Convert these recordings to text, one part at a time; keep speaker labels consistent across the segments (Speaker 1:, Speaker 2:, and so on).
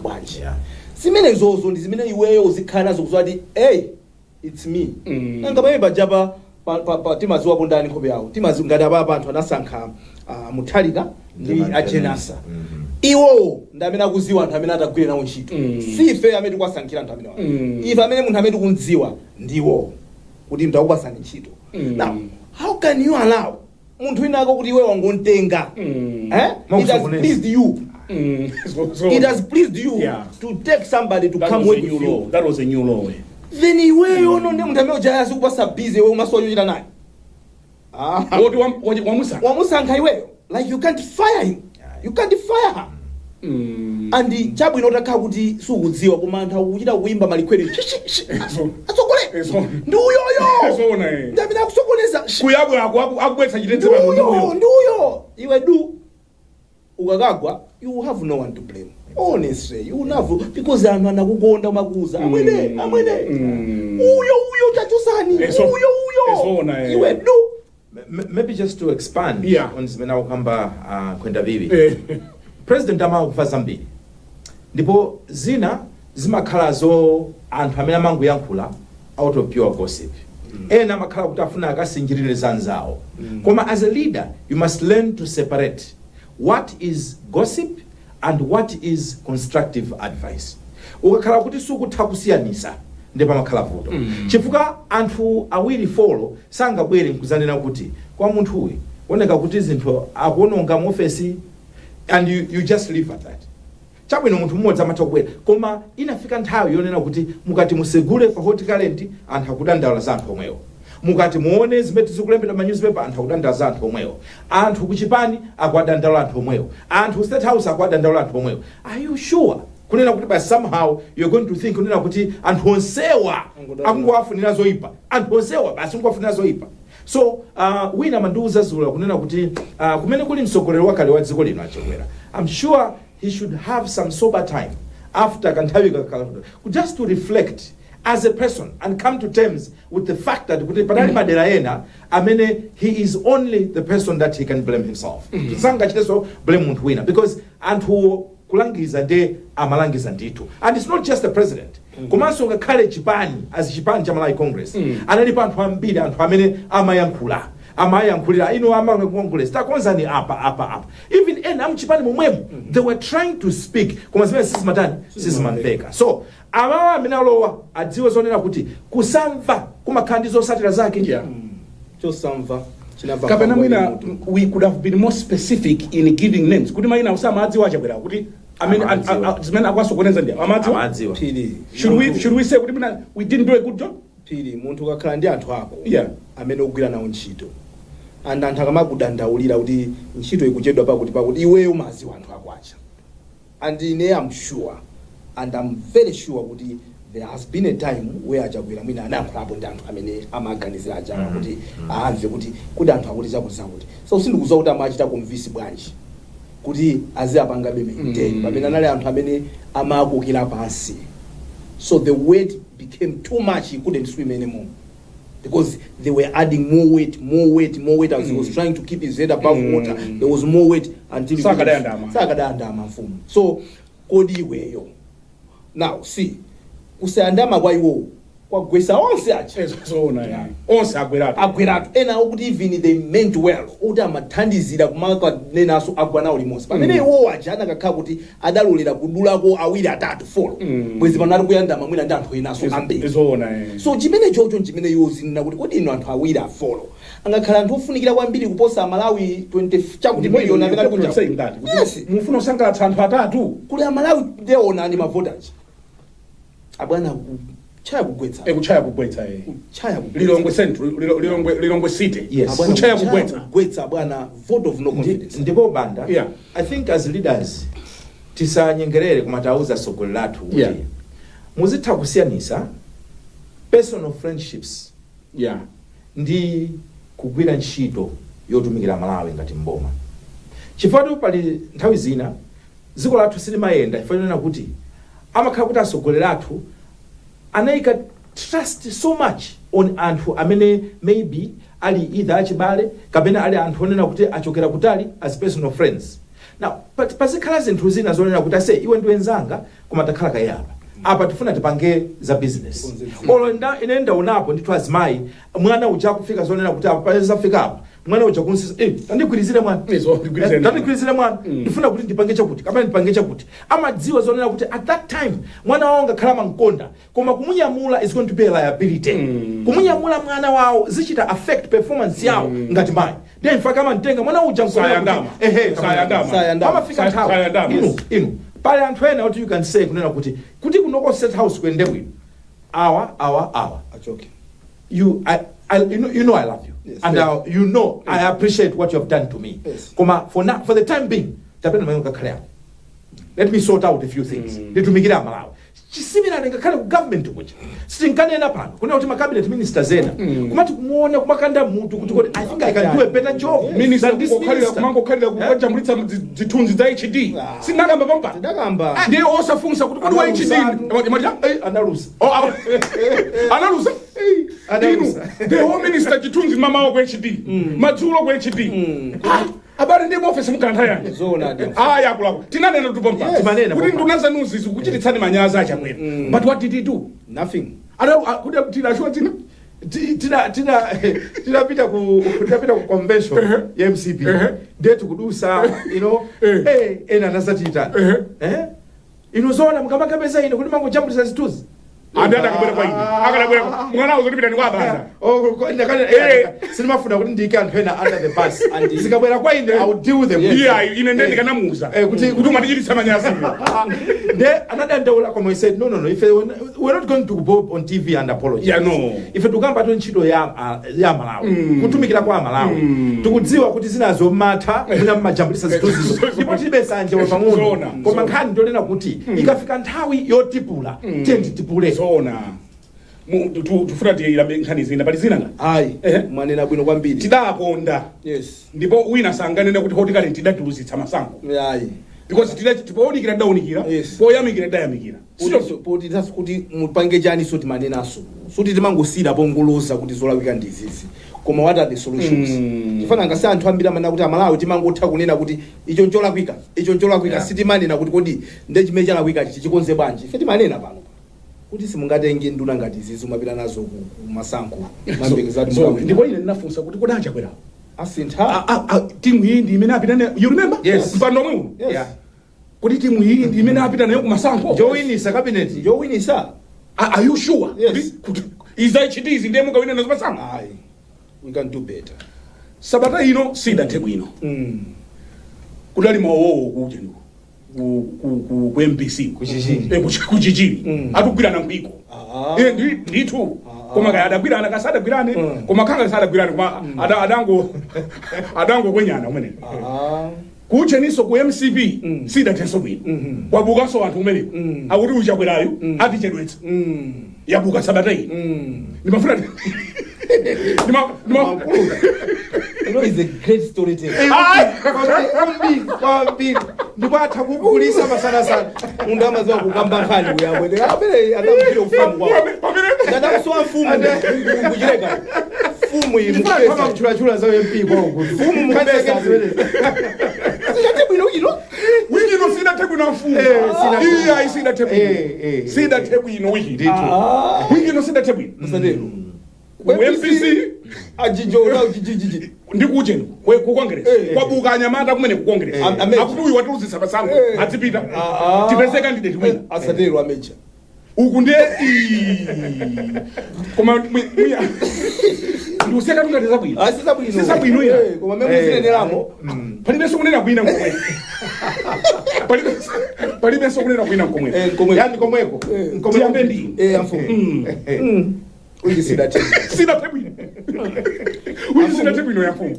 Speaker 1: bwanji simene zozo ndi zimene iweyo uzikhala nazo kuzwati hey it's me nanga pamene pajapa pa timaziwa kundani nkhope yawo timazi ngati apa anthu anasankha Mutharika ndi Ajenasa iwo ndi amene akuziwa anthu amene atagwira nawo ntchito sife amene tikuwasankhira anthu amene ife amene munthu amene tikunziwa ndiwo kuti mndu akupasani ntchito now how can you allow munthu winako kuti iwe wangontenga it has pleased you it has pleased you to take somebody to come with you.
Speaker 2: That was a new law.
Speaker 1: Then iweyo no ndi munthu amene ujaya sikupasa busy iwe umasoyo chita naye wamusankha iweyo like you can't fire him. You can't fire her. And chabu inotakha kuti sukudziwa koma anthu akuchita kuimba malikwere atsogole ndi uyoyo ndi amene akusokoneza
Speaker 2: kuyabwa akubwetsa chitetse
Speaker 1: pano ndi uyo iwe du ukakagwa you have no one to blame honestly you have because anthu anakukonda umakuza amwene uyo tachusani uyo iwe du.
Speaker 3: Maybe just to expand on zimene akukamba kwenda vivi President amakufa zambiri ndipo zina zimakhalazo anthu amene amangoyankhula out of pure gossip ena amakhala kuti afuna akasinjirire zanzawo koma as a leader you must learn to separate what is gossip and what is constructive advice. Ukakhala kuti sukutha kusiyanisa ndipo amakhala vuto chifukwa anthu awiri folo sangabwere nkuzanena kuti kwa munthu uyu oneka kuti zinthu akuononga mu ofesi and you just leave at that. Chabwino munthu mmodzi amathabwera koma inafika nthawi yonena kuti mukati musegule pa hot current anthu akudandaula za anthu omwewo mukati muone zimene zikulembedwa ma newspaper anthu akudandaula za anthu omwewo anthu kuchipani akudandaula anthu omwewo anthu state house akudandaula anthu omwewo. Are you sure kunena kuti by somehow you're going to think kunena kuti anthu onsewa akungowafunira zoipa anthu onsewa basi ngowafunira zoipa. So wina manduza zula kunena kuti kumene kuli msogoleri wakale wa dziko lino achakwera I'm sure he should have some sober time after kanthawi just to reflect as a person and come to terms with the fact that kuti padali madera ena amene he is only the person that he can blame himself. Sanga chiteso blame munthu wina because anthu kulangiza de amalangiza ndithu and it's not just the president komanso ngakhale chipani as chipani cha Malawi Congress analipo anthu ambiri anthu amene amayankhulira ino amakongress takonzani apa even ena amchipani momwemo they were trying to speak koma zimene sizimamveka. So awawa amene alowa adziwe zonena kuti kusamva kumakhandizo osatira zake
Speaker 1: chosamva
Speaker 2: kapena mwina we could have been more specific in giving names kuti maina usama adziwa achakwera kuti zimene akwasokoneza ndi amadziwa should we say kuti mina we didn't do a good job
Speaker 1: pili munthu kakhala ndi anthu ako amene ogwira nawo ntchito and anthu akamakudandaulira kuti ntchito ikuchedwa pakuti iweyo umadziwa anthu ako acha and I'm sure and I'm very sure kuti there has been a time where achakwera mwina anayankhulapo ndi anthu amene amaganizira achawa kuti amve kuti anthu akuti chakuti so sindikudziwa kuti amachita kumvisi bwanji kuti aziyapanga maintain pamene anali anthu amene amakokera pansi so the weight became too much he couldn't swim anymore because they were adding more weight as he was trying to keep his head above water. There was more weight until sakadandama mfumu. So kodi iweyo now see kusayandama kwa iwo kwagwesa onse acha
Speaker 2: onse agweratu
Speaker 1: ena okuti even they meant well kuti amathandizira kumaka nenaso agwa nawo limodzi pamene iwo ajana kakhala kuti adalolera kudulako awiri atatu folo bwezi pano ali kuyandama mwina ndi anthu enaso ambiri so chimene chocho chimene iwo zinena kuti kodi ino anthu awiri afolo angakhala anthu ofunikira kwambiri kuposa Malawi 20 chakuti million amene ali kunja
Speaker 2: mufuna usangalatsa anthu atatu
Speaker 1: kuli Malawi deona ndi mavotaji abwana chaya kugwetsa
Speaker 2: Lilongwe Central Lilongwe City kuchaya
Speaker 1: kugwetsa bwana vote of no confidence
Speaker 3: ndipo banda I think as leaders tisanyengerere kumatauza sogolo lathu muzitha kusiyanisa personal friendships ndi kugwira ntchito yotumikira Malawi ngati mboma chifukwa pali nthawi zina dziko lathu silimayenda ifanana kuti amakhala kuti asogolera athu anaika trust so much on anthu amene maybe ali either achibale kapena ali anthu onena kuti achokera kutali as personal friends now pazikhala zinthu zina zonena kuti ase iwe ndi wenzanga koma takhala kayapa apa tifuna tipange za business olo ine ndaonapo ndithu azimayi mwana uja kufika zonena kuti apa pale zafika apa mwana uja kunsisa tandigwirizire mwana tandigwirizire mwana ndifuna kuti ndipange chakuti kapena ndipange chakuti amadziwa zonena kuti at that time mwana wawo ngakhala mankonda koma kumunyamula is going to be a liability kumunyamula mwana wawo zichita affect performance yawo ngati mayi then faka mantenga mwana uja
Speaker 2: sayandama
Speaker 3: amafika nthawi ino pale anthu ena what you can say kunena kuti kunoko set house kwende bwino awa
Speaker 1: achoke
Speaker 3: you know I love you. Yes, and you know I appreciate what you have done to me.
Speaker 1: Yes.
Speaker 3: For the time being, let me sort out a few things. Let me get a Malawi. Similar to the government which Stinkanena Pan, who know to cabinet minister Zena. Kumakanda Mutu, I think I can do a better job.
Speaker 2: Minister, this Mango Kanda, the tunes is HD. Sinagamba Bamba. They also funks up to HD.
Speaker 3: Analus.
Speaker 2: Analus. The home minister tunes in Mama HD. Maturo HD. About the office mukantaya
Speaker 1: zona
Speaker 2: yakula tinanena tupompa kuti ndunaza nuzizo kuchititsani manyaza achamwera but what did he do?
Speaker 1: Nothing.
Speaker 2: Kuda tinashwa
Speaker 3: tinapita ku convention ya MCP ndetu kudusa ena nasatita inozona mukamakapesa ino kuti mango jambulisa zituzi
Speaker 2: andanda kabwera kwa ine akalabwera mwana uzolipita ni kwa banda
Speaker 3: sinimafuna kuti ndike anthu ena under the bus and zikabwera kwa ine I will deal with them
Speaker 2: ine ndende ndikanamuza kuti umatichititsa manyazi
Speaker 3: nde anadandaula koma he said no if we're not going to go on TV and apologize if tukamba to ntchito ya Malawi kutumikira kwa Malawi tikudziwa kuti zinazo matha muna majambulisa zituzizo ndipo tibesanje pang'ono koma nkhani ndolena kuti ikafika nthawi yotipula tipule
Speaker 2: zona tufuna tiyilambe nkhani zina pali zina nga
Speaker 1: ayi mwanena bwino kwambiri
Speaker 2: tidakonda
Speaker 1: yes
Speaker 2: ndipo wina sanganena kuti hoti kale tidatuluzitsa masango
Speaker 1: ayi
Speaker 2: because tipowonikira dawunikira poyamikira dayamikira
Speaker 1: poti tasu kuti mupange chani so timanenaso suti timangosira pongoloza kuti zolawika ndizizi koma what are the solutions tifana ngasi anthu ambira mana kuti Malawi timangotha kunena kuti icho ncholakwika sitimanena kuti kodi nde chimene chalakwika chikonze bwanji ife timanena pano kuti simungatenge nduna ngati zizi mapita nazo ku masankho mambengezati
Speaker 2: ndipo ine ndinafunsa kuti kodi achakwera
Speaker 1: asintha
Speaker 2: timu hii ndi imene apita nayo you remember mpando omwe uno kuti timu hii ndi imene apita nayo ku masankho
Speaker 3: joinisa cabinet
Speaker 1: joinisa
Speaker 2: are you sure kuti izaichitizi ndiye mukawina nazo masankho
Speaker 1: ayi we can do better
Speaker 2: sabata ino sidathe bwino kudali mawowo kuje ndiko ku MPC kuchichiri atugwirana nkwiko ndithu koma kaya adagwirana kasadagwirane koma khanga sadagwirane koma adango kwenyana umene kucheniso ku MCP sidathenso bwino kwabukanso anthu umeneko akuti uchakwerayo ati chedwetsa yabuka sabata ino ndimafuna
Speaker 1: is a great storyteller.
Speaker 3: Ndipatha kukulisa masana sana.
Speaker 1: Mundu amaziwa kukamba nkhani uyabwete. Apere atamphira ufumu kwawo. Ndadakusowa fumu kuchireka. Fumu iyi mukupesa.
Speaker 3: Kama kuchula za MP kwawo kuti.
Speaker 1: Fumu mukupesa. Sida bwino ino.
Speaker 2: Wino sida tebu na fumu. Iya sida tebu. Sida tebu ino wiki. Ndito. Wino sida tebu.
Speaker 1: Musadelo.
Speaker 2: MPC
Speaker 1: ajijola ujijiji
Speaker 2: ndikuje we ku Congress kwabuka anyamata kumene ku Congress akuti watuluzisa masango atipita tipese candidate wina
Speaker 1: asadelo amecha
Speaker 2: uku nde koma mwiya nduseka tungati zabwino sisabwino ya
Speaker 1: koma memu zineneramo
Speaker 2: palibenso kunena kwina komwe palibenso kunena kwina komwe
Speaker 3: yani komweko
Speaker 2: tiyambe ndi
Speaker 1: amfumu uyi sida tebu
Speaker 2: uyi sida tebu ino yafumu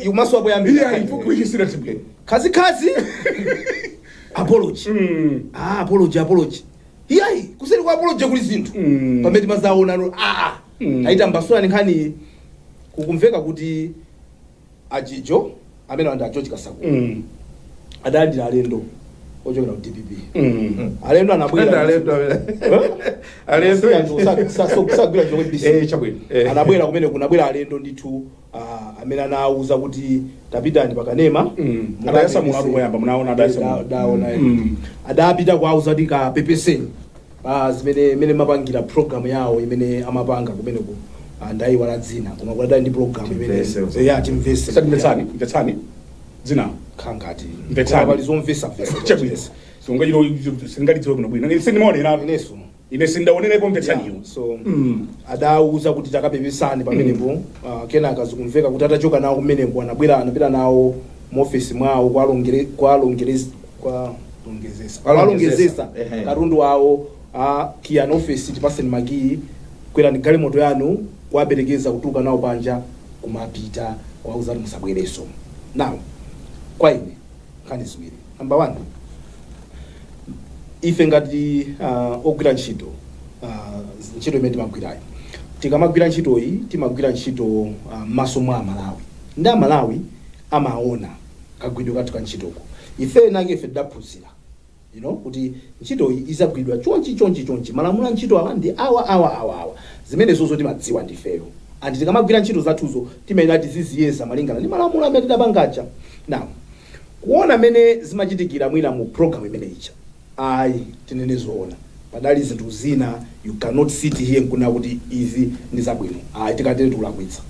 Speaker 1: yumaso abo yambira
Speaker 2: uyi sida tebu
Speaker 1: kazi apology apology iyai kuseri kwa apology kuli zinthu pamene mazaona aita mbasula nkhani kukumveka kuti ajijo amene anda George Kasakula adali alendo ochokera ku DPP alendo anabwera
Speaker 3: alendo
Speaker 1: sagwira chokwe BC
Speaker 3: chabwino
Speaker 1: anabwera kumene kunabwera alendo ndithu amene anauza kuti tapitani pakanema
Speaker 2: adayasa mulatu koyamba munaona adayasa
Speaker 1: adapita kuauza kuti kapepeseni zimene mapangira program yawo imene amapanga kumeneko ndayiwala dzina koma kudadali ndi program imene timvese
Speaker 2: mvetsani dzina
Speaker 1: khangati
Speaker 2: mvetsani
Speaker 1: pali zomvesa
Speaker 2: singalidziwe kuno bwino sindimaonera ine sindaonerepo mvetsaniyo
Speaker 1: so adauza kuti takapepesani pamenepo kenaka zikumveka kuti atachoka nawo kumeneko anapita nawo muofisi mwawo kwalongezesa katundu wawo kiyani office tipaseni makiyi kwerani galimoto yanu waperekeza kutuka nawo panja kumapita wauza kuti musabwereso. Now kwa ine nkhani ziwiri. Number 1, ife ngati ogwira ntchito ntchito imene timagwirayo tikamagwira ntchito iyi timagwira ntchito m'maso mwa Malawi ndi Malawi amaona kagwidwe kathu ka ntchitoko. Ife nake tidaphunzira kuti ntchito iyi izagwidwa chonchi malamulo a ntchito awa ndi awa zimene zozo timadziwa ndifeyo andi tikamagwira ntchito zathuzo timayenera tiziziyesa malingana ndi malamulo amene tidapangacha. Now kuona mene zimachitikira mwina mu program imene icha ayi tinene zoona padali zinthu zina you cannot sit here nkuna kuti izi ndi zabwino ayi tikatene tikulakwitsa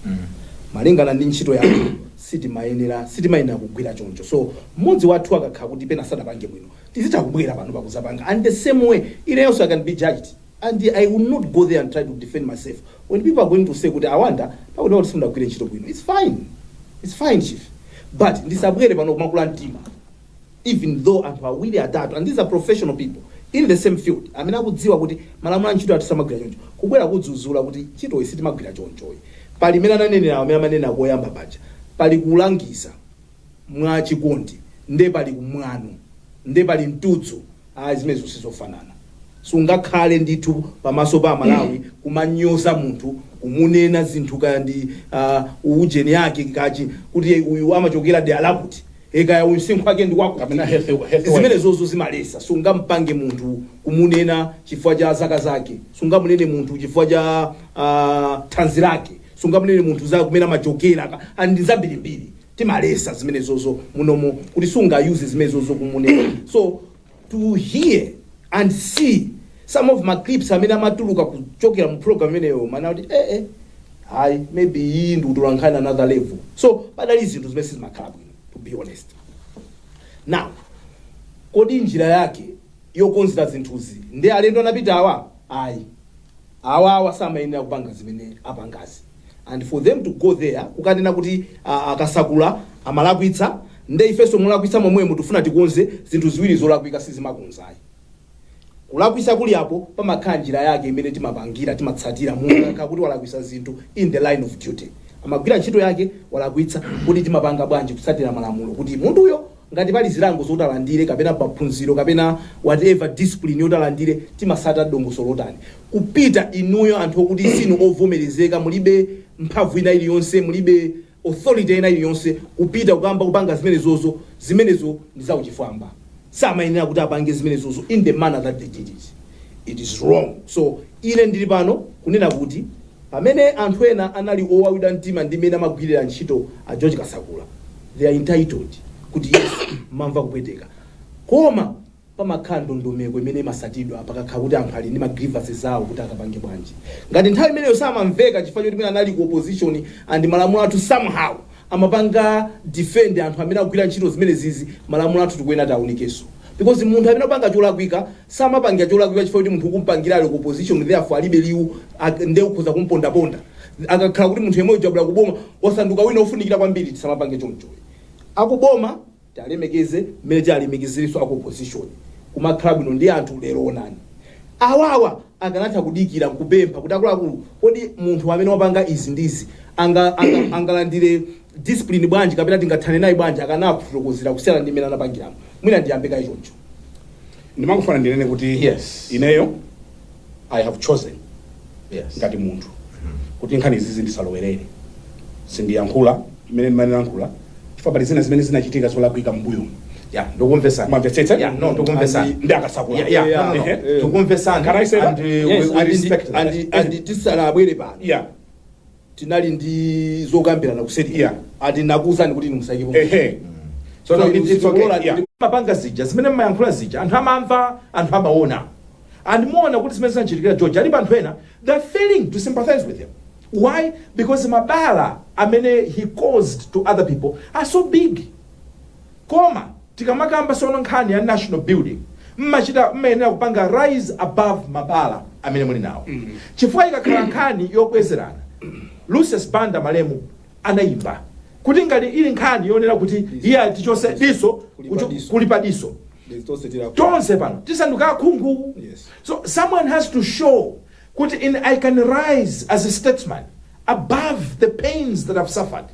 Speaker 1: malingana ndi ntchito yako sitimayenera kugwira choncho. So mmodzi wathu akakhala kuti pena sadapange bwino tizita kubwera pano pakuzapanga, and the same way also I can be judged and I will not go there and try to defend myself when people are going to say kuti awanda pakuti kuti simudagwire ntchito bwino. It's fine chief, but ndisabwere pano kumakula mtima even though anthu awiri atatu and these are professional people in the same field amene akudziwa kuti malamulo a ntchito atisamagwira choncho kubwera kudzudzula kuti ntchito isi timagwira chonchoyi. Pali imene ananenera amene amanena koyamba paja pali kulangiza mwa chikondi nde pali kumwano nde pali mtutsu zimene zonse zofanana. Sungakhale ndithu pamaso pa Malawi kumanyoza munthu kumunena zinthu kandi ujeni yake kachi kuti uyu amachokera de alakuti eka uyu sinkhu ake ndi wako zimene zozo zimalesa. Sungampange munthu kumunena chifukwa cha zaka zake, sungamunene munthu chifukwa cha thanzi lake, sungamunene munthu za kumene amachokera andi zambirimbiri timalesa zimene zozo munomo kuti sungayuze zimene zozo kumunena. So to hear and see some of my clips amene amatuluka kuchokera mu program imeneyo mana kuti maybe iyi ndi kutolankhana another level. So padali zinthu zimene sizimakhala bwino to be honest. Now kodi njira yake yokonzera zinthuzi ndi alendo anapita awa samayenera kupanga zimene apangazi, and for them to go there kukanena kuti Kasakula amalakwitsa nde ifeso mulakwitsa momwe mutufuna tikonze zinthu ziwiri zolakwika sizimakonzayi. Kulakwisa kuli apo pamakhala njira yake imene timapangira timatsatira munthu kuti walakwisa zinthu in the line of duty. Amagwira ntchito yake walakwitsa kuti timapanga bwanji kutsatira malamulo kuti munthuyo ngati pali zilango zotalandire kapena paphunziro kapena whatever discipline yotalandire timasata dongoso lotani kupita inuyo anthu okuti sinu ovomerezeka mulibe mphamvu ina iliyonse mulibe authority ina iliyonse kupita kukamba kupanga zimenezo ndi zauchifwamba. Samayenera kuti apange zimenezo in the manner that they did it. It is wrong. So ine ndili pano kunena kuti pamene anthu ena anali owawida mtima ndi mene amagwirira ntchito a George Kasakula, they are entitled kuti yes mamva kupweteka, koma pamakhala ndondomeko imene masatidwa pakakhala kuti anthu ali ndi grievances zawo kuti akapange bwanji. Ngati nthawi imeneyo samamveka chifukwa choti mene anali ku opposition and malamulo athu somehow amapanga defend anthu amene agwira ntchito zimene zizi, malamulo athu tikuyenera taunikenso because munthu amene apanga cholakwika samapangira cholakwika chifukwa kuti munthu ukumpangirali ku opposition therefore alibe liwu nde ukhoza kumpondaponda. Akakhala kuti munthu yemwe ujabula kuboma wasanduka wina ofunikira kwambiri tisamapange choncho. Akuboma talemekeze mmene talemekezereso aku opposition kumakhala bwino ndi anthu lero onani awawa akanatha kudikira kupempha kuti akuluakulu kodi munthu amene wapanga izi ndizi angalandire discipline bwanji kapena tingathane naye bwanji akanakufotokozera kusiyana ndi mmene anapangiramo. Mwina ndiyambeka ichoncho
Speaker 2: ndimangofuna ndinene kuti ineyo I have chosen ngati munthu kuti nkhani izi ndisalowerere sindiyankhula imene ndimayankhula chifukwa pali zina zimene zinachitika zolakwika mbuyo.
Speaker 3: Ndokumvesana.
Speaker 2: Mwamvetsetsa?
Speaker 3: No, ndokumvesana.
Speaker 2: Ndi Akasakula.
Speaker 3: Ndokumvesana.
Speaker 2: Can I say
Speaker 3: and we respect that.
Speaker 1: And tisala abwere pano. tinali ndi zokambirana kuseti ati nakuuzani kuti musaikepo
Speaker 3: so it's okay mapanga zija zimene mayankhula zija anthu amamva anthu amaona and muona kuti zimene zinachitikira George alipo anthu ena they're failing to sympathize with him. Why? Because mabala amene he caused to other people are so big. Koma tikamakamba sono nkhani ya national building mmayenera kupanga rise above mabala amene muli nawo. Chifukwa ikakhala nkhani yokwezerana Lucius Banda Malemu anaimba kuti ngati ili nkhani yonena kuti iye tichose diso kulipa diso tonse pano tisanduka khungu. So someone has to show kuti I can rise as a statesman above the pains that I've suffered.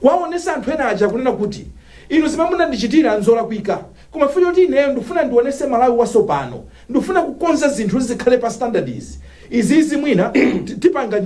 Speaker 3: Kwaonesa anthu ena aja kunena kuti inu zimene munandichitira nzola kuika koma fuyo kuti ine ndifuna ndionese Malawi wasopano ndifuna kukonza zinthu zikhale pa standards izi mwina tipanga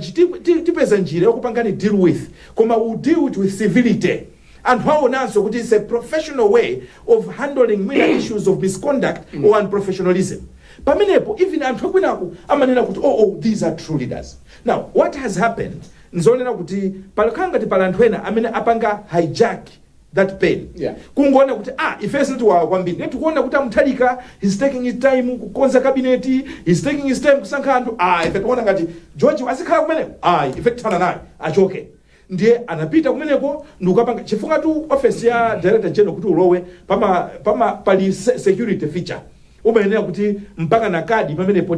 Speaker 3: tipeza njira yokupangani deal with koma we deal with civility. And waonanso kuti it's a professional way of handling minor issues of misconduct or unprofessionalism. Pamenepo even anthu akwinaku amanena kuti oh these are true leaders. Now what has happened nzonena kuti palakanga tipala anthu ena amene apanga hijack that pain. Kungoona kuti ifesi ntiwawa kwambiri netikuona kuti amuthalika he's taking his time kukonza cabinet, he's taking his time kusankha anthu ife tikuona ngati George asikhala kumeneko ife tithana naye achoke. Ndiye anapita kumeneko ndikupanga chifukwa tu office ya director general kuti ulowe pali security feature umayenera kuti mpaka na kadi pamenepo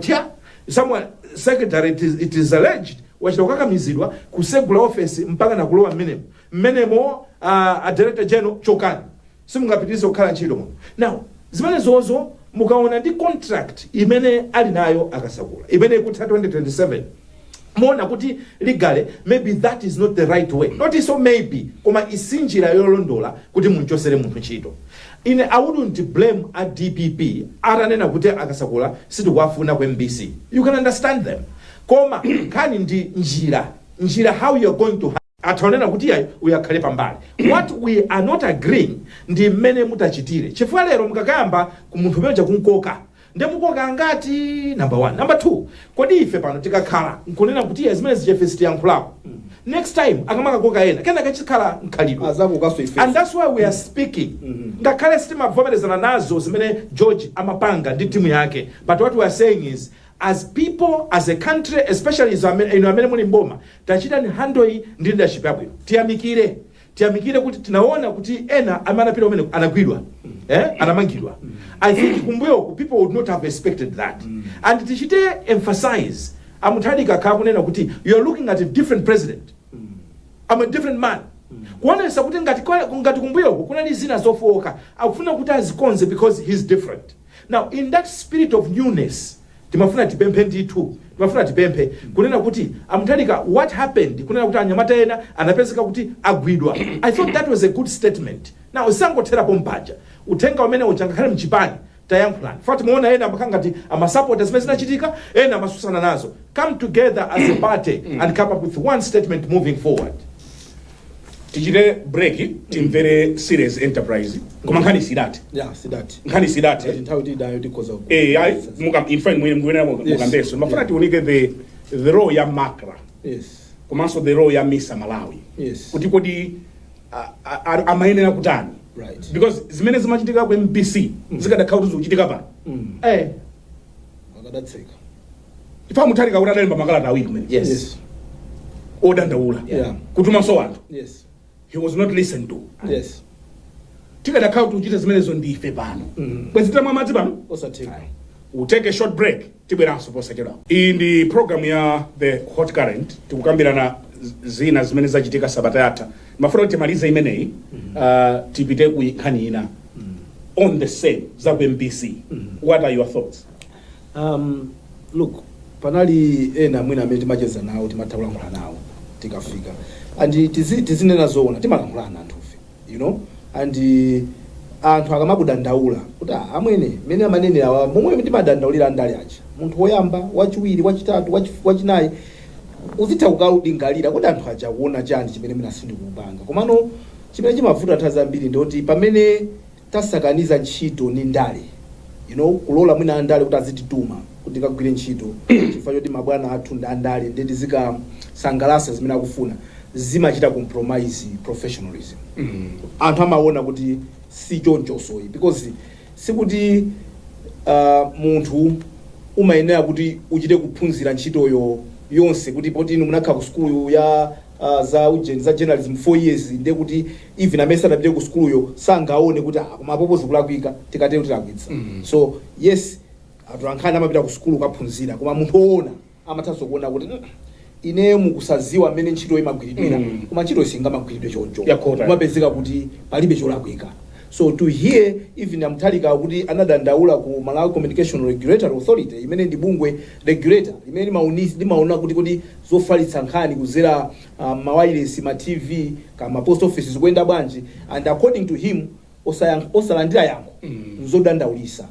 Speaker 3: someone secretary it is alleged wachitokakamizidwa kusegula office mpaka na kulowa mmenemo a director general chokani simungapitirize kukhala ntchito muno. Now zimene zozo mukaona ndi contract imene ali nayo Akasakula imene kuti 2027 mona kuti legally maybe that is not the right way, not so maybe koma isinjira yolondola kuti munchosere munthu ntchito. I wouldn't blame a DPP aranena kuti Akasakula sitikwafuna ku MBC. You can understand them. Koma kani ndi njira how you are going to atonena kuti uyakhale pambali. What we are not agreeing ndi mmene mutachitire. Chifukwa lero mukakayamba ku munthu meja kunkoka ndemukoka ngati number 1. Number 2, kodi ife pano tikakhala nkunena kuti zimene zichefesi yankhulapo next time akamaka koka ena kena kachikhala nkhalidwe and that's why we are speaking. Ngakhale sitimavomerezana nazo zimene George amapanga ndi timu yake, but what we are saying is as people, as a country, especially inu amene muli mboma tachita ni handle ndi leadership yabwino tiyamikire kuti tinaona kuti ena amanapita umene anagwidwa anamangidwa. I think kumbuyo people would not have expected that. And tichite emphasize amuthalika kakunena kuti you are looking at a different president. I'm a different man. Kuonesa kuti ngati kumbuyo kunali zina zofoka akufuna kuti azikonze because he's different. Now in that spirit of newness timafuna tipemphe ndithu timafuna tipemphe kunena kuti amuthalika what happened kunena kuti anyamata ena anapezeka kuti agwidwa. I thought that was a good statement. Now usangothera pompaja uthenga umene uchangakhale mchipani tayankhulani fati muona ena makangati amasupporters zimene zinachitika ena amasusana nazo. Come together as a party and come up with one statement moving forward.
Speaker 2: Tichite break timvere serious enterprise koma nkhani sidati nkhani sidati
Speaker 1: nthawi tidayo tikoza
Speaker 2: in fact mwene mukambeso mafuna tiunike the role ya Makra komanso the role ya Misa Malawi kuti kodi amayenera kutani because zimene zimachitika ku MBC zikadakhala kuti zikuchitika pano
Speaker 1: akadatseka
Speaker 2: ifa muthalika kuti adalemba makalata awiri kumene odandaula kutumanso anthu he was not listened to. Tikadakhala kuti uchite zimenezo ndife pano bwezi titamwa madzi pano
Speaker 1: osatheka.
Speaker 2: We'll take a short break tibweranso posachedwa. Iyi ndi program ya the hot current tikukambirana zina zimene zachitika sabata yatha. Mafuna kuti timalize imeneyi tipite ku nkhani ina on the same za ku MBC. What are your thoughts?
Speaker 1: Look, panali ena mwina amene timacheza nawo timathakulankhula nawo tikafika and tizinena zoona timalankhulana anthufe you know and anthu akamakudandaula kuti amwene mene amanene awa momwe timadandaulira ndale aja munthu woyamba wachiwiri wachitatu wachinayi uzitha kukaudingalira kuti anthu aja kuona chani chimene munasindi kupanga komano chimene chimavuta nthawi zambiri ndoti pamene tasakaniza ntchito ni ndale you know kulola mwina ndale kuti azitituma kuti ndikagwire ntchito chifukwa choti mabwana athu ndandale ndeti zikasangalasa zimene akufuna zimachita compromise professionalism. Anthu amaona kuti si chonchosoyi because sikuti munthu umayenera kuti uchite kuphunzira ntchitoyo yonse kuti poti inu munakhala ku skulu ya za journalism 4 years nde kuti even amene sadapite ku skuluyo sangaone kuti kumapopozi kulakwika tikatero tilakwitsa. So yes atolankhani amapita ku skulu kaphunzira koma munthu woona amathanso kuona kuti ine mukusaziwa amene ntchito imagwiridwira koma ntchito isingamagwiridwe choncho kumapezeka kuti palibe cholakwika. So to hear even amtalika kuti anadandaula ku Malawi Communication Regulatory Authority imene ndi bungwe regulator imene limaona kuti zofalitsa nkhani kuzera mawayilesi ma TV kama post office zikuenda bwanji and according to him osalandira yankho nzodandaulisa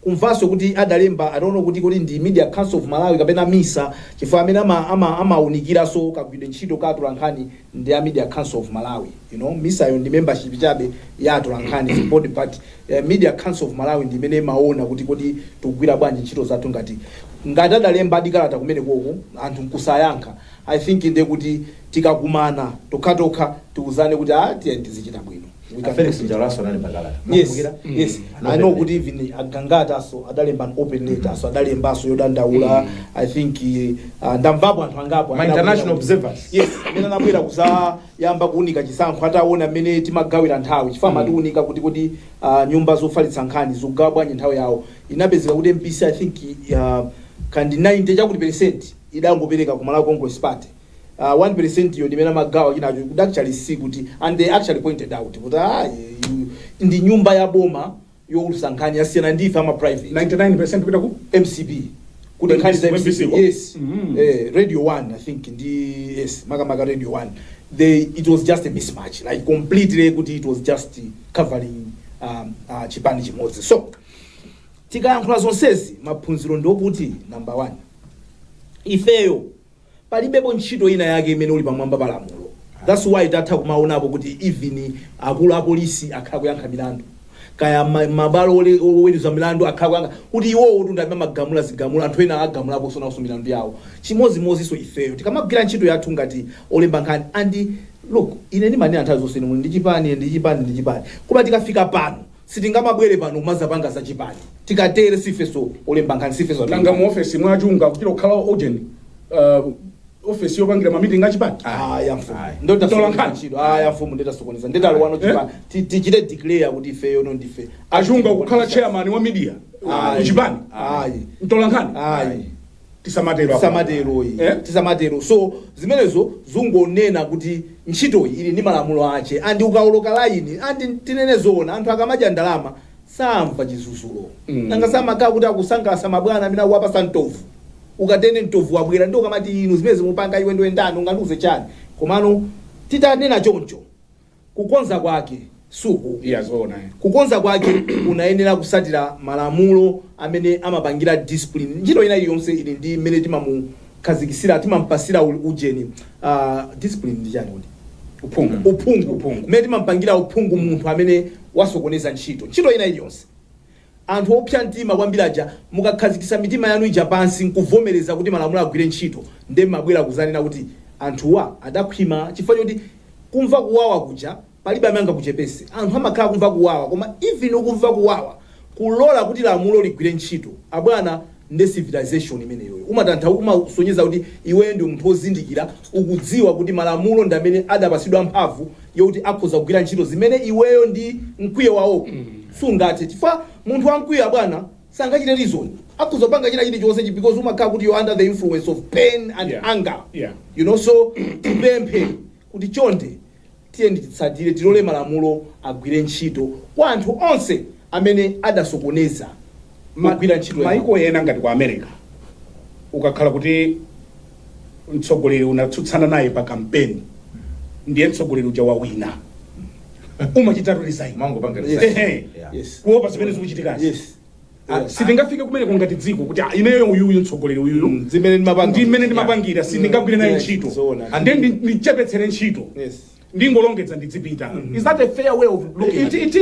Speaker 1: kumvaso kuti adalemba adono kuti ndi Media Council of Malawi kapena MISA chifukwa amene amaunikira so kagwide ntchito ka atolankhani ndi a Media Council of Malawi. You know, MISA yo ndi membership chabe ya atolankhani support but Media Council of Malawi ndi imene maona kuti tugwira bwanji ntchito zathu ngati adalemba dikalata kumene koko anthu nkusayankha. I think inde kuti tikakumana tokatoka tiuzane kuti tizichita bwino.
Speaker 3: Felix Njalaso nani pakalata.
Speaker 1: Yes. I know good even agangata so adalemba an open letter so adalemba so yodandaula. I think ndamvapo anthu angapo
Speaker 3: my international observers.
Speaker 1: Yes, amene anabwera kuza yamba kuunika chisankho ataona amene timagawira nthawi chifukwa matiunika kuti nyumba zofalitsa nkhani zogawa bwanji nthawi yawo inapezeka kuti MPC I think kandi 90 chakuti percent idangopereka ku Malawi Congress Party. 1% yo ndimena magawa kinacho could actually see kuti and they actually pointed out kuti ndi nyumba ya boma yo usankhani yasiyana ndife ama private
Speaker 2: 99% kuita ku
Speaker 1: MCB kuti nkhani za MCB. Yes. Radio 1 I think ndi yes maga Radio 1 it was just a mismatch like completely kuti it was just covering chipani chimodzi. So tikayankhula zonsezi maphunziro ndokuti number 1 ifeyo palibepo ntchito ina yake imene uli pamwamba palamulo. That's why tatha kumaonapo kuti even akulu a polisi akhala kuyankha milandu kaya mabalo oweruza milandu akhala kuyankha kuti iwowo kuti ndamema magamula zigamula anthu ena agamulapo sonanso milandu yawo chimozimozi so ifeyo tikamagwira ntchito yathu ngati olemba nkhani and look ine ndimanena nthawi zonse ine ndi chipani koma tikafika pano sitingamabwere pano kumazapanga za chipani tikatere sifeso olemba nkhani sifeso
Speaker 2: nanga mu office mwachunga kuti lokhala ogeni office yopangira ma meeting ngachipani
Speaker 1: ndota tolankhani ntchito mfumu ndeta sokoneza ndeta alwano chipani tichite declare kuti ifeyo no ndife
Speaker 2: achunga kukhala chairman wa media kuchipani ntolankhani
Speaker 1: tisamatero so zimenezo zungonena kuti ntchito ili ndi malamulo ache andi ukaoloka line andi tinene zona anthu akamadya ndalama samva chizuzulo nanga samaka kuti akusangalasa mabwana amene akuwapa santovu ukatene ntovu wabwera ndo kamati inu zimene mupanga iwe ndoendano unganduze chani komano titanena choncho kukonza kwake suku kukonza kwake unayenera kusatira malamulo amene amapangira discipline ntchito ina iliyonse ili ndi mmene timamukhazikisira timampasira ujeni discipline ndi chani kuti uphungu mmene timampangira uphungu munthu amene wasokoneza ntchito ina iliyonse. Anthu opsa mtima kwambiri aja mukakhazikisa mitima yanu ija pansi nkuvomereza kuti malamulo agwire ntchito nde mabwera kuzanena kuti anthuwa adakhwima chifukwa choti kumva kuwawa kuja palibe amene angakuchepese. Anthu amakhala kumva kuwawa koma even ukumva kuwawa kulola kuti lamulo ligwire ntchito abwana nde civilization imeneyo umasonyeza kuti iwe ndi munthu ozindikira ukudziwa kuti malamulo ndi amene adapasidwa mphamvu yokuti akhoza kugwira ntchito zimene iweyo ndi mkwiyo wawo sungathe chifukwa munthu wamkwiyo bwana sangachite reason akuzopanga china chilichonse because umakhala kuti you're under the influence of pain and anger. You know, so tipemphe kuti chonde tiye nditsatire tilole malamulo agwire ntchito kwa anthu onse amene adasokoneza magwira ntchito
Speaker 2: maiko ena ngati kwa America ukakhala kuti mtsogoleri unatsutsana naye pa campaign ndiye mtsogoleri uja wawina umachitatu resign
Speaker 3: mango panga resign
Speaker 2: kuopa zimene zikuchitikazi sitingafike kumene ngati dziko kuti ineyo uyu mtsogoleri uyu
Speaker 1: zimene ndimapangira
Speaker 2: sindingagwire naye ntchito ndiye ndichepetsere ntchito ndingolongedza ndizipita. Is that a fair way of looking at it?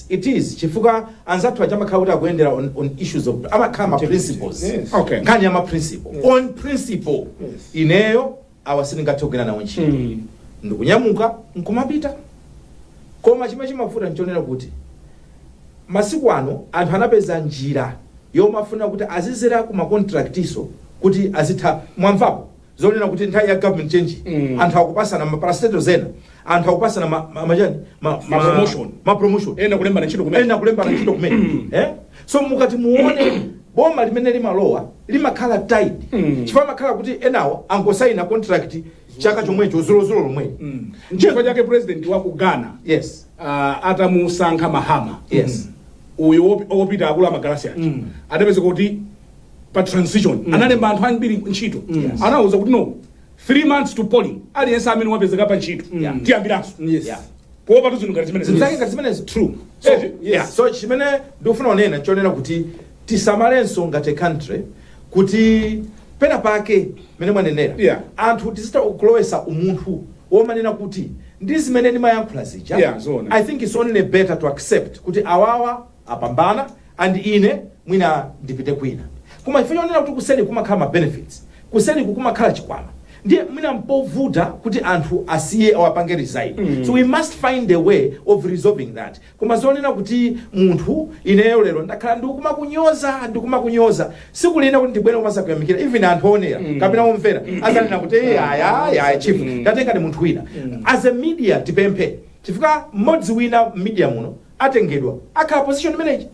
Speaker 3: It is chifuka anzathu achamakhala kuti akuendera on issues of amakhala principles.
Speaker 1: Yes.
Speaker 2: Okay.
Speaker 3: Nkani ama principle. Yes. On principle.
Speaker 1: Yes.
Speaker 3: Ineyo awasiningatokwera nawo ntchito. Ndikunyamuka nkumapita. Koma chimwe chimafuta nchonera kuti masiku ano anthu anapeza njira yomafuna kuti azizera ku macontractiso kuti azitha mwamvapo zonena kuti nthawi ya government change anthu akupasana maparastato zena anthu akupasana ma promotion
Speaker 2: ena kulemba na ntchito kumene
Speaker 3: so mukati muone boma limene limalowa limakhala tight chifukwa makhala kuti enawo angosaina contract chaka chomwecho zolozolo lomwe
Speaker 2: nchifukwa chake president wa ku Ghana
Speaker 3: yes
Speaker 2: atamusankha Mahama
Speaker 3: yes
Speaker 2: uyo opita akula magalasi acho adapeza kuti pa transition analemba anthu ambiri ntchito anauza kuti no 3 months to polling aliyense amene wapezeka pa ntchito tiyambiranso kuopa tuzinu ngati
Speaker 3: zimenezo true so chimene ndikufuna kunena nchonena kuti tisamalenso ngati country kuti pena pake mene mwanenera anthu tizita kulowesa umunthu womanena kuti ndi zimene ndimayankhula zija I think it's only better to accept kuti awawa apambana and ine mwina ndipite kwina koma ifanya onena kuti kuseli kumakhala ma benefits kuseli kumakhala chikwama ndiye mwina mpovuta kuti anthu asiye awapange resign so we must find a way of resolving that koma zonena kuti munthu ineyo lero ndakhala ndikumakunyoza sikulina kuti ndibwere kumasa kuyamikira even anthu onera kapena omvera azanena kuti aya chief ndatenga ndi munthu wina as a media tipemphe chifukwa mmodzi wina media muno atengedwa akhala position manager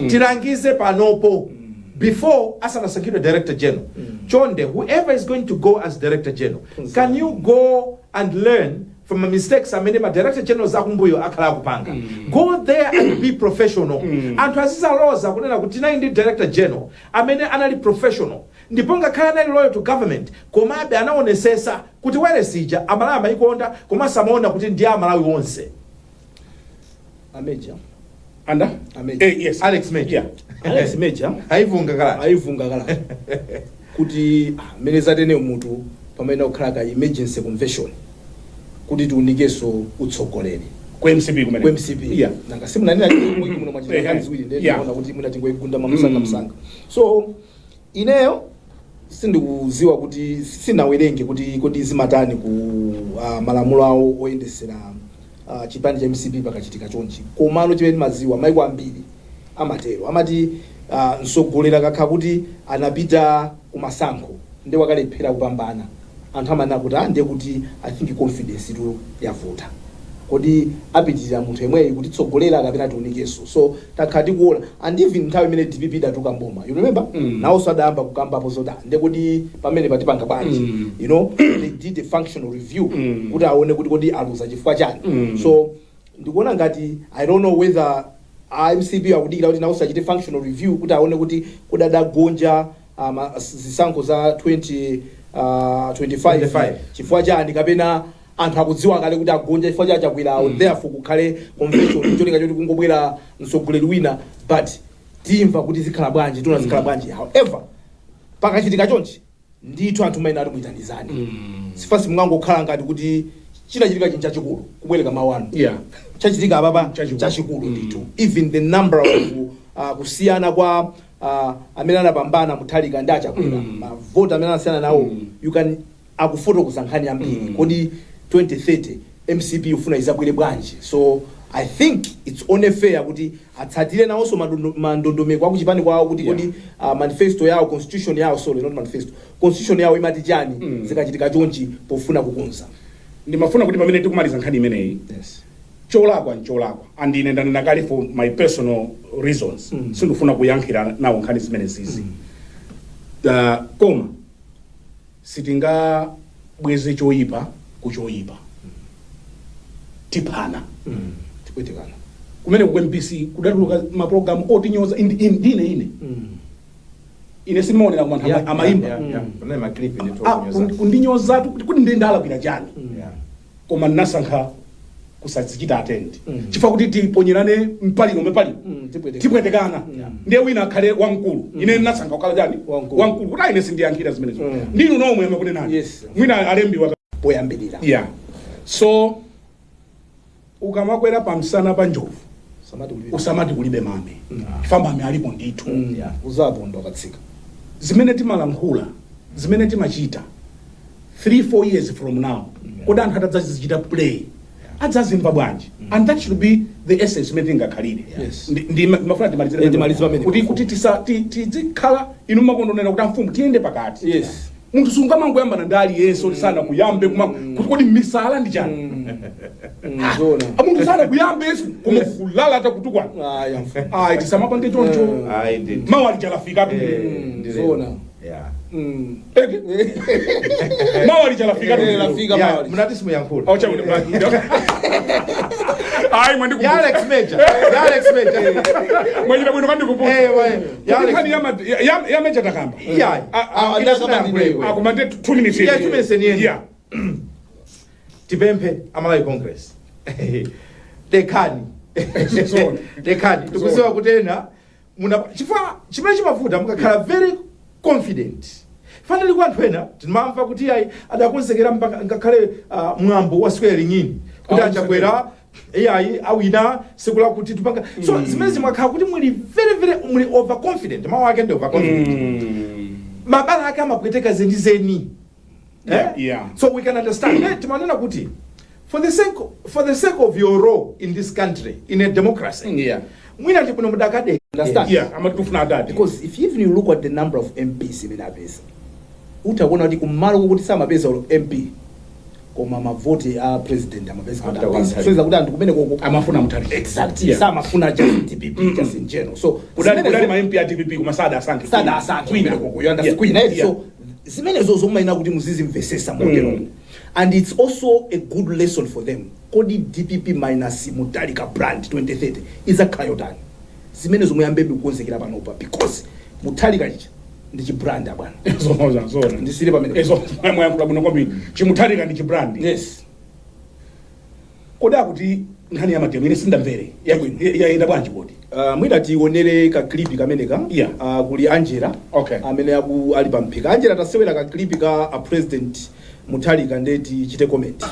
Speaker 3: tirangize panopo before asanasankhidwe director general chonde whoever is going to go as director general can you go and learn from the mistakes amene ma director generals akumbuyo akhala akupanga go there and be professional anthu azizaloza kunena kuti nayi ndi director general amene anali professional ndipo ngakhale anali loyal to government komabe anaonesesa kuti were sija amalawi amayikonda koma samaona kuti ndi amalawi wonse
Speaker 1: Major
Speaker 2: yes
Speaker 3: Alex Major
Speaker 1: Alex Major
Speaker 3: aivunga
Speaker 1: kala kuti menezatene munthu pamene ukhala emergency convention kuti tiunikeso utsogoleri
Speaker 2: ku MCP kumene
Speaker 1: nanga simunanena kuti muno mwachitaka ziwiri ndiona kuti muna tingoigunda msanga so ineyo sindikuziwa kuti sinawerenge kuti zimatani ku malamulo awo oyendesera chipani cha MCP pakachitika chonchi komano chimene maziwa maiko ambiri amatero amati nsogolera kakha kuti anapita kumasankho ndi wakalephera kupambana anthu amanena kuti ndiye kuti I think confidence itu yavuta kodi apitirira munthu yemweyi kuti tsogolera akapena tiunikeso so takhati kuona and even nthawi imene DPP datuka mboma you remember nawso adayamba kukambapo zoti ndiye kuti pamene patipanga bwanji you know they did a functional review kuti aone kuti kodi aluza chifukwa chani so ndikuona ngati I don't know whether MCP akudikira kuti nawso achite functional review kuti aone kuti kudadagonja zisankho za 2025 chifukwa chani kapena anthu akudziwa kale kuti agonja chifukwa cha chakwera therefore kukhale convention cholinga choti kungobwera mtsogoleri wina but timva kuti zikhala bwanji tona zikhala bwanji however pakachitika chonchi ndithu anthu maina ati muitanizani sifasi mungangokhala ngati kuti chinachitika chinhu chachikulu kubwereka mawu anu chachitika apapa chachikulu ndithu even the number of kusiyana kwa amene anapambana muthalika ndi achakwera mavoti amene anasiyana nawo you can akufotokoza nkhani yambiri kodi 2030 MCP ufuna izabwere bwanji so I think it's only fair kuti atsatire nawonso mandondomeko akuchipani kwawo kuti kodi manifesto yawo constitution yawo sorry not manifesto constitution yawo imati chani zikachitika chonchi pofuna kukonza
Speaker 2: ndimafuna kuti pamene tikumaliza nkhani imeneyi cholakwa and ine ndanena kale for my personal reasons sindifuna kuyankhira nawo nkhani zimene zizi koma sitingabweze choyipa kuchoyipa tipana
Speaker 1: tikwetekana
Speaker 2: kumene ku MPC kudatuluka maprogram otinyoza ine simaonera ku anthu amayimba kundinyoza kuti ndendala kwira chani koma nasankha kusadzichita attend chifukwa kuti tiponyerane mpalino tipwetekana ndiye wina akhale wamkulu ine nasankha kukhala chani wamkulu kuti ine sindiyankhira zimenezo ndinu nomwe amakunenani mwina alembiwa
Speaker 1: poyambirira
Speaker 2: so ukamakwera pamsana panjovu usamati kulibe mame famba mame alipo ndithu
Speaker 1: uzapo ndo katsika
Speaker 2: zimene timalankhula zimene timachita 3-4 years from now kodi anthu atadzazichita play adzazimva bwanji and that should be the essence imene tingakhalire ndi mafuna timalizire kuti tizikhala inu makondonena kuti amfumu tiyende pakati munthu sungamangoyambana ndi aliyense sana kuyambe kuti kodi misala ndi chani munthu sana kuyambe yesu koma kulala atakutukwana tisamapange choncho mawu alichalafika
Speaker 1: zona
Speaker 2: mawu alichalafika
Speaker 3: munati muyankhula
Speaker 2: ai mwandi
Speaker 3: Alex Major
Speaker 2: mwanyina bwino kandi kupusa ya Major takamba akumande 2 minutes
Speaker 3: tipemphe Malawi Congress dekani tikuziwa kutena chifukwa chimene chimavuta mukakhala very confident fanali kwa anthu ena timamva kuti ayi adakonzekera ngakhale mwambo wa square nyini kuti achakwera ayi awina sikula kuti tupanga so zimene zimakhala kuti muli very muli overconfident mawu ake ndi overconfident mabala ake amapweteka zeni so we can understand timanena kuti for the sake of your role in this country in a democracy mwina ndi kuno mudakade
Speaker 1: understand
Speaker 2: amatufuna adadi
Speaker 1: because if even you look at the number of MPs in Abesa utakuona kuti kumalo kuti samapeza MP koma mavoti a president amapeza so kuti anthu kumene koko
Speaker 2: amafuna mutali
Speaker 1: exactly samafuna just DPP just in general so
Speaker 2: kudali ma MP a DPP kuma sada asante
Speaker 1: kwina koko you understand so zimene zomaina kuti muzizimvesesa modelo and it's also a good lesson for them kodi DPP minus Mutalika brand 2030 is a kayotani zimene zomuyambe kukonzekera panopa because Mutalika ichi ndi chibrand abwana
Speaker 2: zona
Speaker 1: ndisire pamene
Speaker 2: mwe yankula muno kwambiri chimutalika ndi chibrand
Speaker 1: yes
Speaker 2: koda kuti nkhani ya mademo ine sindamvere yaenda bwanji kodi
Speaker 1: mwina tionere ka clip kameneka kuli Angela amene ali pamphika Angela tasewera ka clip ka a president Mutalika ndeti chite comment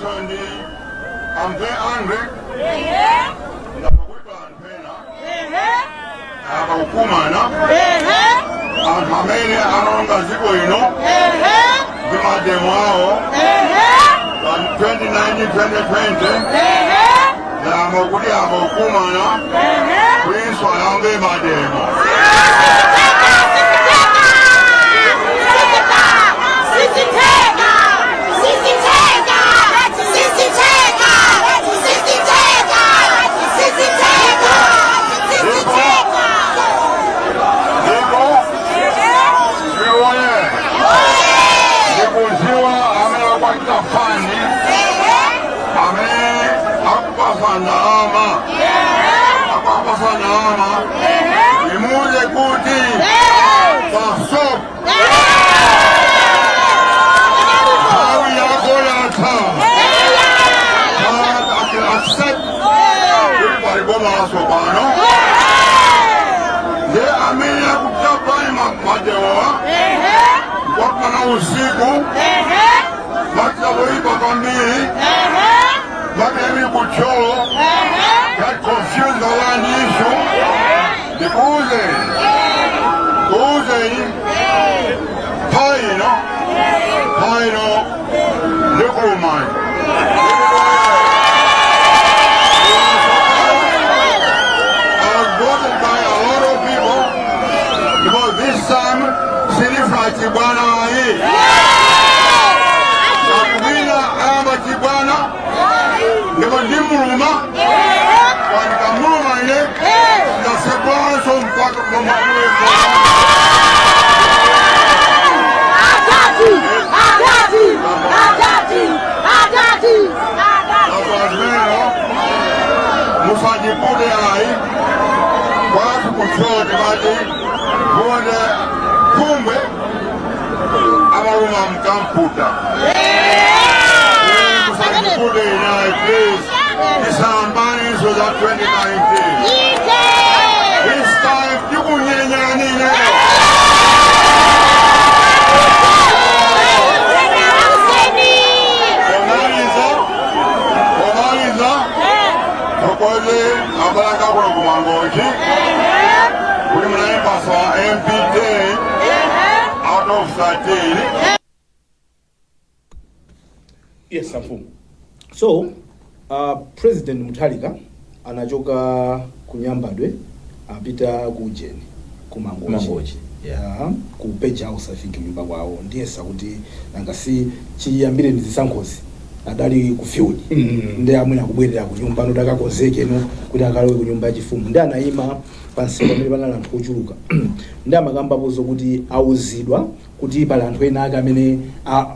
Speaker 4: I'm very angry. Amamene anonga ziko ino zimademo awo 2019-2020 amakuti amakumana kwinswa yange mademo imuze kuti pasop hawi yako yata accept bariboma asobano ye amenya kutapani madewa wakana usiku mataboipa kamili makemi kucholo that confused the land issue. The Uze, Paino, local mine. I was voted by a lot of people because this time, Sinifra Tibana is. Sakubina Amba Tibana, never Nimuruma, when Kamuma in it. Musajipode ai watu kuchota maji kuone kumbe amaruma mkamputa musajipode ai please isambani so that 2019 this time you can son of 13.
Speaker 2: Yes, Safu.
Speaker 1: So President Mutharika anachoka kunyambadwe apita kujeni kumangochi ku page house afike nyumba kwawo ndiyesa kuti nangasi chiyambire ndizisankhozi adali ku field ndi amwena kubwerera ku nyumba notakakozeke no kuti akalowe ku nyumba yachifumu ndi anayima pansi pamene panali anthu ochuluka ndi amakambapozo kuti auzidwa kuti pali anthu ena ake amene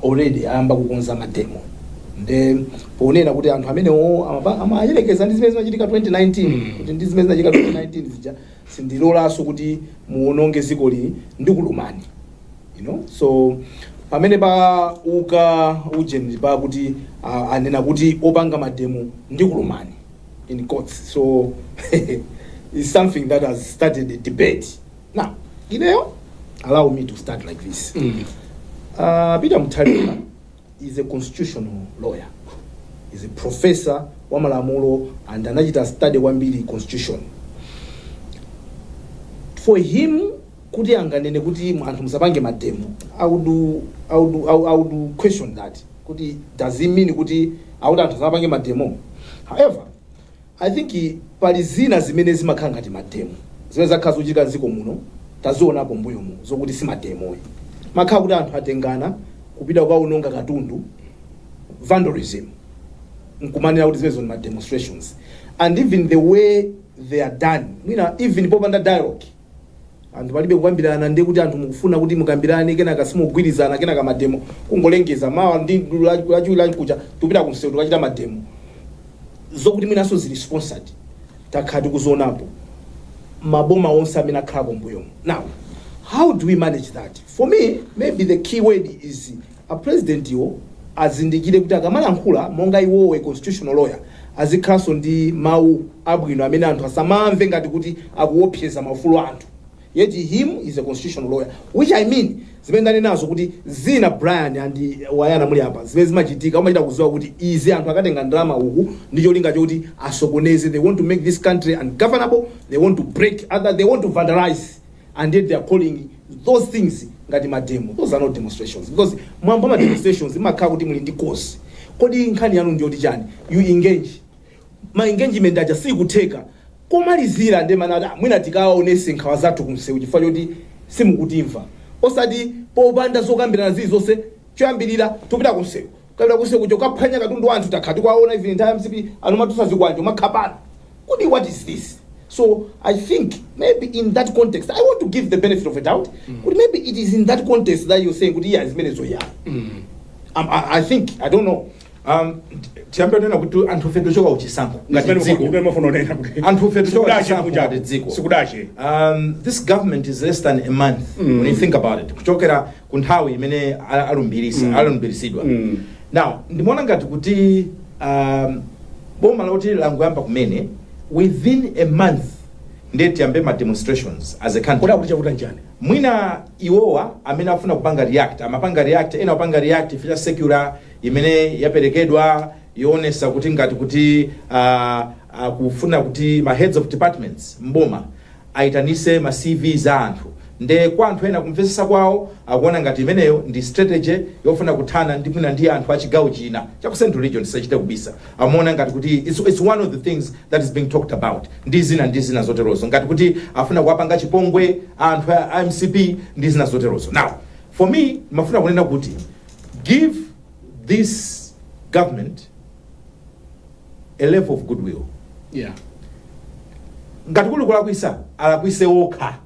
Speaker 1: already ayamba kukonza mademo nde ponena kuti anthu amenewo amayelekeza ndi zimene zimachitika 2019 kuti ndi zimene zinachitika 2019 zija sindilolaso kuti muononge ziko lili ndi kulumani, you know. So pamene pa uka ujeni pa kuti anena kuti opanga mademo ndi kulumani in courts. So it's something that has started a debate. Now, allow me to start like this. Peter Mutharika is a constitutional lawyer. He's a professor wa malamulo and anachita study wambiri constitution. For him kuti anganene kuti anthu musapange mademo, I would question that. Kuti does it mean kuti anthu musapange mademo? However, I think pali zina zimene zimakhala ngati mademo zimene zakhala zochitika ziko muno tazionapo mbuyo mu zokuti si mademo makhala kuti anthu atengana kupita kwa unonga katundu, vandalism, nkumanira kuti zimene zoni demonstrations, and even the way they are done, even popanda dialogue anthu palibe kukambirana ndi kuti anthu mukufuna kuti mukambirane kenaka simugwirizana kenaka mademo kungolengeza mawa ndi lachiwila nkucha tupita kumsewu tukachita mademo zokuti mwinaso zili sponsored takhati kuzionapo maboma onse amene akhala mbuyomo. Now, how do we manage that? For me, maybe the key word is a president yo azindikire kuti akamalankhula monga iwowe constitutional lawyer azikhaso ndi mawu abwino amene anthu asamamve ngati kuti akuopseza maufulu anthu. Yet him is a constitutional lawyer, which I mean zimene ndanenazo kuti zina Brian and wayana muli apa zimene zimachitika umachita kuziwa kuti izi anthu akatenga ndalama uku ndicho linga choti asokoneze. They want to make this country ungovernable, they want to break other, they want to vandalize, and yet they are calling those things ngati mademo. Those are not demonstrations, because mwamba ma demonstrations imakhala kuti muli ndi cause. Kodi nkhani yanu ndiyo tichani? You engage. Ma engagement aja si kuteka komalizira ndi manada mwina tikaonese nkhawa zathu kumsewu chifukwa choti simukutimva osati popanda zokambirana zilizonse choyambirira tupita kumsewu kapita kumsewu kucho kaphwanya katundu anthu takhati kwaona even time msipi anomatusa zikwanje makhapana. Kodi what is this? So I think maybe in that context I want to give the benefit of a doubt, but maybe it is in that context that you're saying kuti as many so yeah. I think I don't know.
Speaker 3: Tiambena kuti anthu fetu choka uchisankho ngati dziko anthu fetu choka uchisankho ngati dziko
Speaker 2: sikudache.
Speaker 3: This government is less than a month when you think about it kuchokera ku nthawi imene alumbiritsidwa. Now ndimona ngati kuti boma loti langoyamba kumene within a month ndeti yambe ma demonstrations as a country.
Speaker 2: Kodi kuti chakuta njani?
Speaker 3: Mwina iwowa amene afuna kupanga react amapanga react ena upanga react feature secular imene yaperekedwa yonesa kuti ngati kuti kufuna kuti ma heads of departments mboma aitanise ma CV za anthu nde kwa anthu ena kumvesesa kwawo akuona ngati imeneyo ndi strategy yofuna kuthana ndi mwina ndi anthu achigawo china cha ku Central Region sachita kubisa amona ngati kuti it's one of the things that is being talked about ndi zina zoterozo ngati kuti afuna kuwapanga chipongwe anthu a MCP ndi zina zoterozo. Now for me mafuna kunena kuti give this government a level of goodwill.
Speaker 2: Yeah.
Speaker 3: Ngati kuli kulakwisa alakwise okha.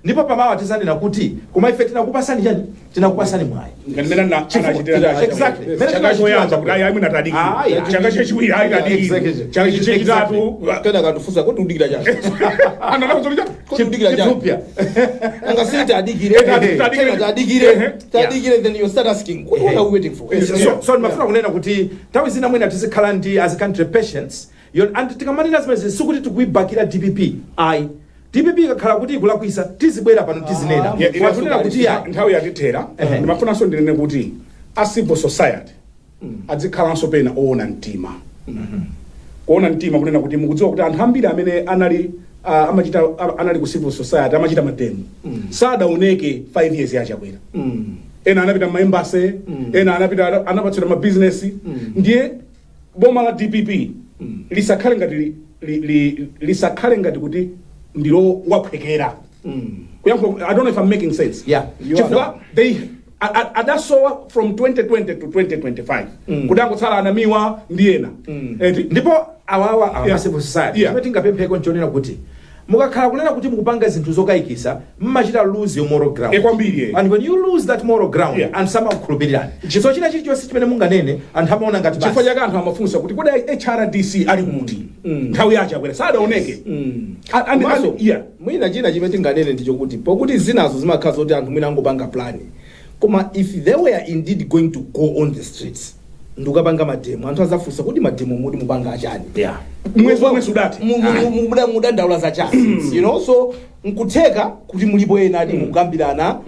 Speaker 3: Ndipo pamawa tizanena kuti kuma effect nakupasani chani tinakupasani mwayi.
Speaker 2: Ngamena na anachitira.
Speaker 3: Exactly.
Speaker 2: Changa choyanza kuti ayi mwina tadiki. Changa chechiwiri ayi tadiki. Changa chechitatu
Speaker 1: kana kandufusa kuti udikira chani.
Speaker 2: Ana nakuzolija
Speaker 1: kuti udikira chani.
Speaker 3: Ethiopia.
Speaker 1: Anga sita adikire. Tadikire then you start asking what are we waiting for?
Speaker 3: So mafuna kunena kuti tawi zina mwina tizikhala ndi as a country patience. And tikamanira zimene sikuti tikuibakira DPP. Ayi. DPP kakhala kuti ikulakwisa tizibwera pano tizinena.
Speaker 2: Imafunira kuti nthawi yatithera ndimafuna so ndinene kuti a civil society adzikhalanso pena oona mtima. Kuona mtima kunena kuti mukudziwa kuti anthu ambiri amene anali amachita anali ku civil society amachita mademo sadaoneke 5 years yachakwera ena anapita maembasi ena anapatsidwa mabusiness ndiye boma la DPP lisakhale ngati kuti ndilo waphwekera I don't know if I'm making sense.
Speaker 3: Yeah.
Speaker 2: They adasowa from 2020 to 2025 kudangotsala anamiwa ndiyena
Speaker 3: ndipo awawa civil society tingapempheko nchonena kuti mukakhala kunena kuti mukupanga zinthu zokayikisa mmachita lose your moral ground and when you lose that moral ground and sama kukhulupirirani so china chilichonse chimene munganene anthu amaona ngati
Speaker 2: chifukwa chake anthu amafunsa kuti kodi HRDC ali kuti nthawi yachakwera sadaoneke
Speaker 1: mwina china chimene tinganene ndicho kuti pokuti zinazo zimakhala zoti anthu mwina angopanga plani koma if they were indeed going to go on the streets ndukapanga mademo anthu azafunsa kuti mademo mudi mupanga achani
Speaker 2: mwezi wamwe sudati
Speaker 1: mudandaula za chani you know so nkutheka kuti mulipo ena adi mukambirana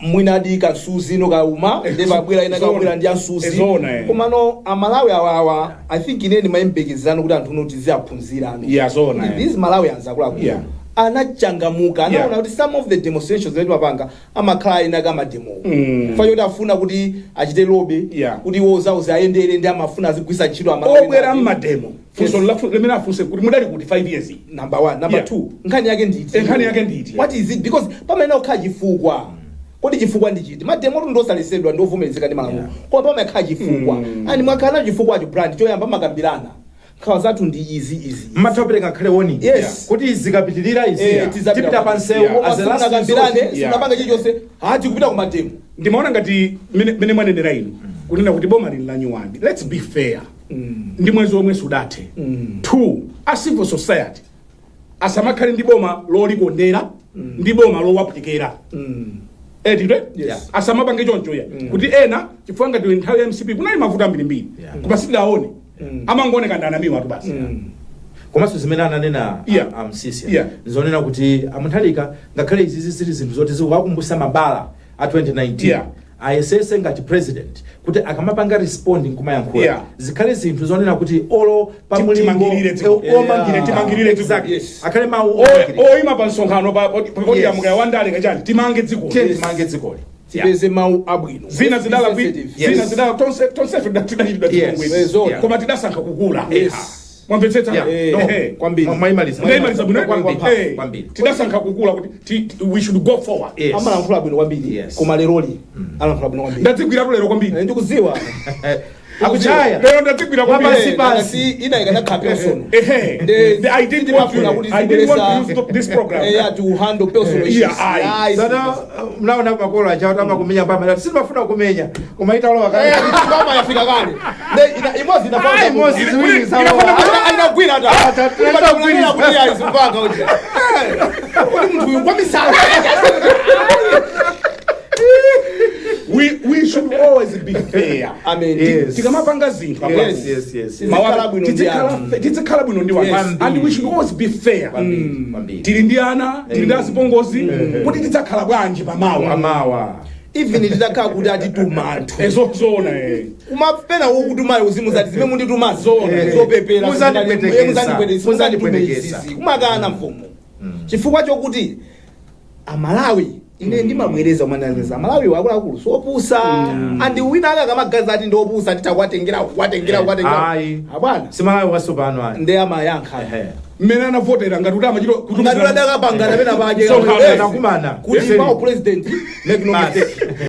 Speaker 1: mwina adi kansuzi no kauma ndebabwera ena kabwera ndi ansuzi koma no amalawi awawa I think ineni mayembekizano kuti anthu unoti ziaphunzira these Malawians akula anachangamuka anaona kuti some of the demonstrations that wapanga amakhala ina kama demo fayo kuti afuna kuti achite lobby kuti woza ayendere ndi amafuna azigwisa ntchito amalawi
Speaker 2: obwera mmademo funso lemena afunse kuti mudali kuti 5 years
Speaker 1: number 1 number 2 nkhani yake nditi what is it because pamene okhala chifukwa kodi chifukwa ndi chiti mademo ndosalesedwa ndovomerezeka ndi malamulo koma pamene akhala chifukwa ani mwakhala chifukwa acho brand choyamba makambirana khawa zathu ndi izi
Speaker 3: matopere ngakhale woni kuti zikapitirira tipita pansewu
Speaker 1: azakambirane sinapanga chilichonse hati kupita ku mademo
Speaker 2: ndimaona ngati mene mwanenera inu kunena kuti boma lili la nyuwani let's be fair ndi mwezi omwe sudathe 2 a civil society asamakhale ndi boma lolikondera ndi boma lowaphwekera asamapange chonchoya kuti ena chifukwa ngati nthawi ya MCP kunali mavuto ambirimbiri koma sidaone amangooneka ndanamiwa tu basi
Speaker 3: komanso zimene ananena amsisi nzonena kuti amuthalika ngakhale izizi zili zinthu zoti zikuwakumbutsa mabala a 2019 ayesese ngati president kuti akamapanga responding kumayankhula zikhale zinthu zonena kuti olo pamulimangirire akhale mawu
Speaker 2: oyima pa msonkhano podi amukaya wandale kachani timange dzikoli
Speaker 1: tipeze mawu abwino
Speaker 2: zina zidala tonsefe tidachidwa koma tidasankha kukula mwamvetsetsa
Speaker 1: kwambiri
Speaker 2: mwaimaliza bwino tidasankha kukula kuti we should go forward
Speaker 1: amalankhula bwino kwambiri koma leroli alankhula bwino kwambiri
Speaker 2: ndadzigwira lero kwambiri
Speaker 1: ndikuziwa
Speaker 3: akuchaya
Speaker 2: lero ndadzigwira kwambiri
Speaker 1: basi ina ikanakhala personal
Speaker 2: I didn't want to use this program
Speaker 1: to handle personal issues
Speaker 3: sana mnaona makolo acha watu kumenya pamba sisi mafuna kumenya koma italo wakati
Speaker 1: kama yafika kale imozi inafanya
Speaker 3: imozi ziwili sawa
Speaker 1: inagwira hata tunagwira kulia izipanga uje mtu yuko misala
Speaker 2: we should always be fair.
Speaker 1: I mean,
Speaker 2: tikamapanga zinthu tizikhala bwino ndi wanu and we should always be fair. Tili ndi ana tili ndi azipongozi kuti tidzakhala bwanji pamawa
Speaker 1: even titakhala kuti atituma anthu
Speaker 2: ezozona
Speaker 1: kumapena ukutumayo uzimu zati zimene mundituma zona zopepera muzandipwetekesa kumakana mfumu chifukwa chokuti amalawi ine ndimabwereza umanazeza amalawi wakuluakulu sopusa andi wina akamagaza ati ndopusa titakwatengera abwana
Speaker 3: simalawi wasopano
Speaker 1: ndi amayankha
Speaker 2: mmene anavotera ngati kuti amachito
Speaker 1: kuti dakapangana pena paje
Speaker 3: nakumana
Speaker 1: kuti pa president make no mistake